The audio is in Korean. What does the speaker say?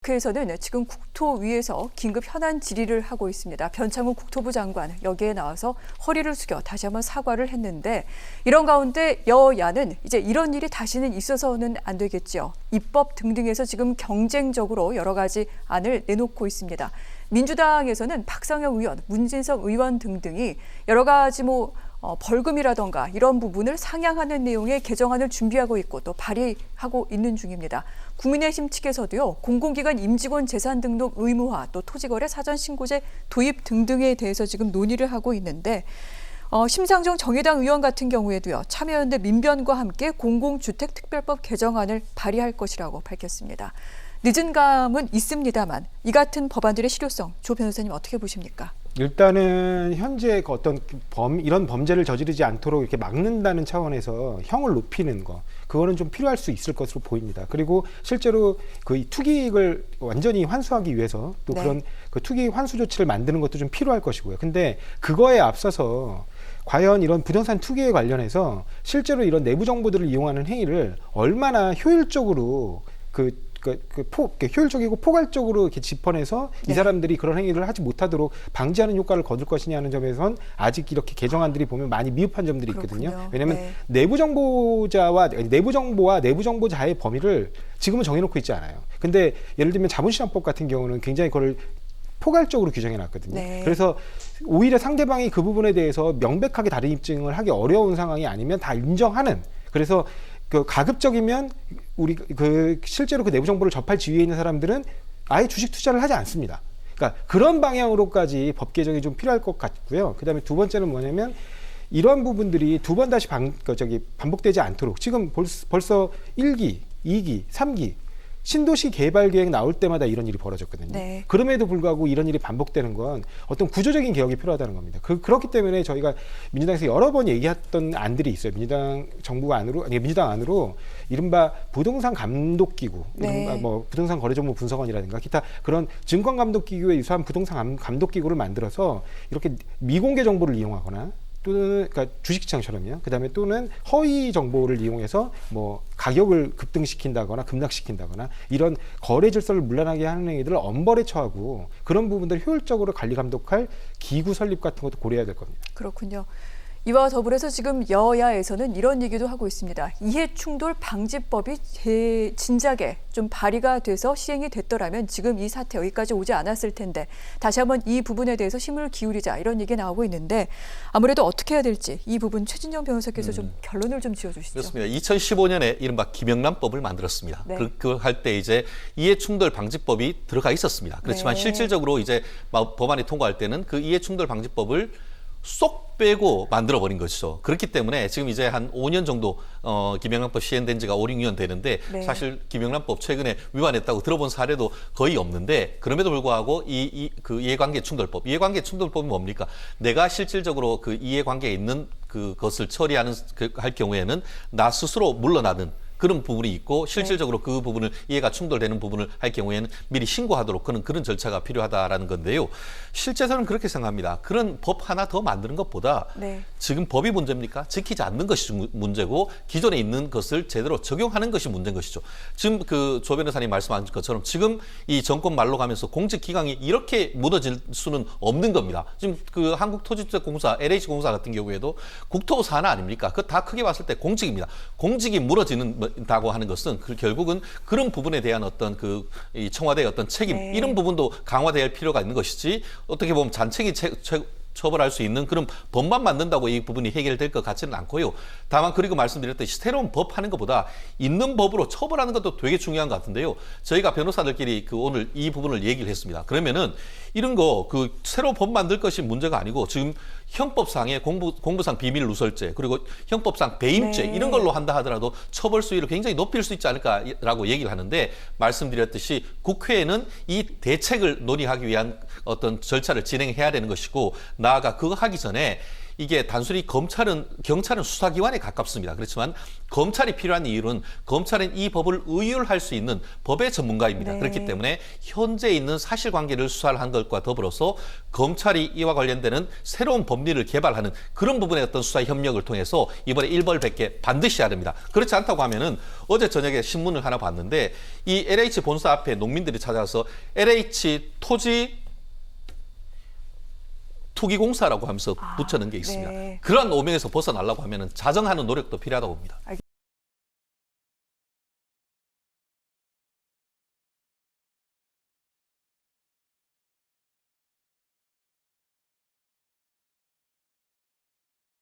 국회에서는 지금 국토위에서 긴급 현안 질의를 하고 있습니다. 변창훈 국토부 장관 여기에 나와서 허리를 숙여 다시 한번 사과를 했는데 이런 가운데 여야는 이제 이런 일이 다시는 있어서는 안 되겠죠. 입법 등등에서 지금 경쟁적으로 여러 가지 안을 내놓고 있습니다. 민주당에서는 박상영 의원, 문진석 의원 등등이 여러 가지 벌금이라던가 이런 부분을 상향하는 내용의 개정안을 준비하고 있고 또 발의하고 있는 중입니다. 국민의힘 측에서도요, 공공기관 임직원 재산 등록 의무화, 또 토지거래 사전 신고제 도입 등등에 대해서 지금 논의를 하고 있는데 심상정 정의당 의원 같은 경우에도요, 참여연대 민변과 함께 공공주택특별법 개정안을 발의할 것이라고 밝혔습니다. 늦은 감은 있습니다만 이 같은 법안들의 실효성, 조 변호사님 어떻게 보십니까? 일단은 현재 이런 범죄를 저지르지 않도록 이렇게 막는다는 차원에서 형을 높이는 거, 그거는 좀 필요할 수 있을 것으로 보입니다. 그리고 실제로 그 투기익을 완전히 환수하기 위해서 또 그런 그 투기 환수 조치를 만드는 것도 좀 필요할 것이고요. 근데 그거에 앞서서 과연 이런 부동산 투기에 관련해서 실제로 이런 내부 정보들을 이용하는 행위를 얼마나 효율적으로 효율적이고 포괄적으로 이렇게 짚어내서 이 사람들이 그런 행위를 하지 못하도록 방지하는 효과를 거둘 것이냐는 점에선 아직 이렇게 개정안들이 보면 많이 미흡한 점들이 있거든요. 그렇군요. 왜냐하면 내부 정보와 내부 정보자의 범위를 지금은 정해놓고 있지 않아요. 근데 예를 들면 자본시장법 같은 경우는 굉장히 그걸 포괄적으로 규정해 놨거든요. 그래서 오히려 상대방이 그 부분에 대해서 명백하게 다른 입증을 하기 어려운 상황이 아니면 다 인정하는, 그래서 가급적이면 실제로 그 내부 정보를 접할 지위에 있는 사람들은 아예 주식 투자를 하지 않습니다. 그러니까 그런 방향으로까지 법 개정이 좀 필요할 것 같고요. 그다음에 두 번째는 뭐냐면 이런 부분들이 두 번 다시 반복되지 않도록 지금 벌써 1기, 2기, 3기 신도시 개발 계획 나올 때마다 이런 일이 벌어졌거든요. 그럼에도 불구하고 이런 일이 반복되는 건 어떤 구조적인 개혁이 필요하다는 겁니다. 그렇기 때문에 저희가 민주당에서 여러 번 얘기했던 안들이 있어요. 민주당 안으로 이른바 부동산 감독기구, 이른바 부동산 거래정보 분석원이라든가 기타 그런 증권 감독기구에 유사한 부동산 감독기구를 만들어서 이렇게 미공개 정보를 이용하거나 또는 그러니까 주식시장처럼요. 그다음에 또는 허위 정보를 이용해서 가격을 급등시킨다거나 급락시킨다거나 이런 거래 질서를 문란하게 하는 행위들을 엄벌에 처하고 그런 부분들을 효율적으로 관리 감독할 기구 설립 같은 것도 고려해야 될 겁니다. 그렇군요. 이와 더불어서 지금 여야에서는 이런 얘기도 하고 있습니다. 이해충돌 방지법이 진작에 좀 발의가 돼서 시행이 됐더라면 지금 이 사태 여기까지 오지 않았을 텐데 다시 한번 이 부분에 대해서 힘을 기울이자 이런 얘기 나오고 있는데 아무래도 어떻게 해야 될지 이 부분 최진영 변호사께서 좀 결론을 좀 지어주시죠. 그렇습니다. 2015년에 이른바 김영란법을 만들었습니다. 그 할 때 이제 이해충돌 방지법이 들어가 있었습니다. 그렇지만 실질적으로 이제 법안이 통과할 때는 그 이해충돌 방지법을 쏙 빼고 만들어버린 것이죠. 그렇기 때문에 지금 이제 한 5년 정도 김영란법 시행된 지가 5, 6년 되는데 사실 김영란법 최근에 위반했다고 들어본 사례도 거의 없는데 그럼에도 불구하고 그 이해관계충돌법. 이해관계충돌법은 뭡니까? 내가 실질적으로 그 이해관계에 있는 그것을 처리하는 할 경우에는 나 스스로 물러나는 그런 부분이 있고 실질적으로 그 부분을 이해가 충돌되는 부분을 할 경우에는 미리 신고하도록 그런 절차가 필요하다라는 건데요. 실제로는 그렇게 생각합니다. 그런 법 하나 더 만드는 것보다 지금 법이 문제입니까? 지키지 않는 것이 문제고 기존에 있는 것을 제대로 적용하는 것이 문제인 것이죠. 지금 조 변호사님 말씀하신 것처럼 지금 이 정권 말로 가면서 공직기강이 이렇게 무너질 수는 없는 겁니다. 지금 한국토지주택공사, LH공사 같은 경우에도 국토부 산하 아닙니까? 그 다 크게 봤을 때 공직입니다. 공직이 무너지는다고 하는 것은 결국은 그런 부분에 대한 어떤 이 청와대의 어떤 책임 이런 부분도 강화될 필요가 있는 것이지 어떻게 보면 잔챙이 처벌할 수 있는 그런 법만 만든다고 이 부분이 해결될 것 같지는 않고요. 다만 그리고 말씀드렸듯이 새로운 법 하는 것보다 있는 법으로 처벌하는 것도 되게 중요한 것 같은데요. 저희가 변호사들끼리 오늘 이 부분을 얘기를 했습니다. 그러면은 이런 거 새로 법 만들 것이 문제가 아니고 지금 형법상의 공무상 비밀 누설죄 그리고 형법상 배임죄 이런 걸로 한다 하더라도 처벌 수위를 굉장히 높일 수 있지 않을까라고 얘기를 하는데 말씀드렸듯이 국회에는 이 대책을 논의하기 위한 어떤 절차를 진행해야 되는 것이고 나아가 그거 하기 전에 이게 단순히 경찰은 수사기관에 가깝습니다. 그렇지만 검찰이 필요한 이유는 검찰은 이 법을 의율할 수 있는 법의 전문가입니다. 네. 그렇기 때문에 현재 있는 사실관계를 수사를 한 것과 더불어서 검찰이 이와 관련되는 새로운 법리를 개발하는 그런 부분의 어떤 수사 협력을 통해서 이번에 일벌백계 반드시 해야 됩니다. 그렇지 않다고 하면은 어제 저녁에 신문을 하나 봤는데 이 LH 본사 앞에 농민들이 찾아와서 LH 토지 투기공사라고 하면서 붙여놓은 게 있습니다. 네. 그러한 오명에서 벗어나려고 하면 자정하는 노력도 필요하다고 봅니다.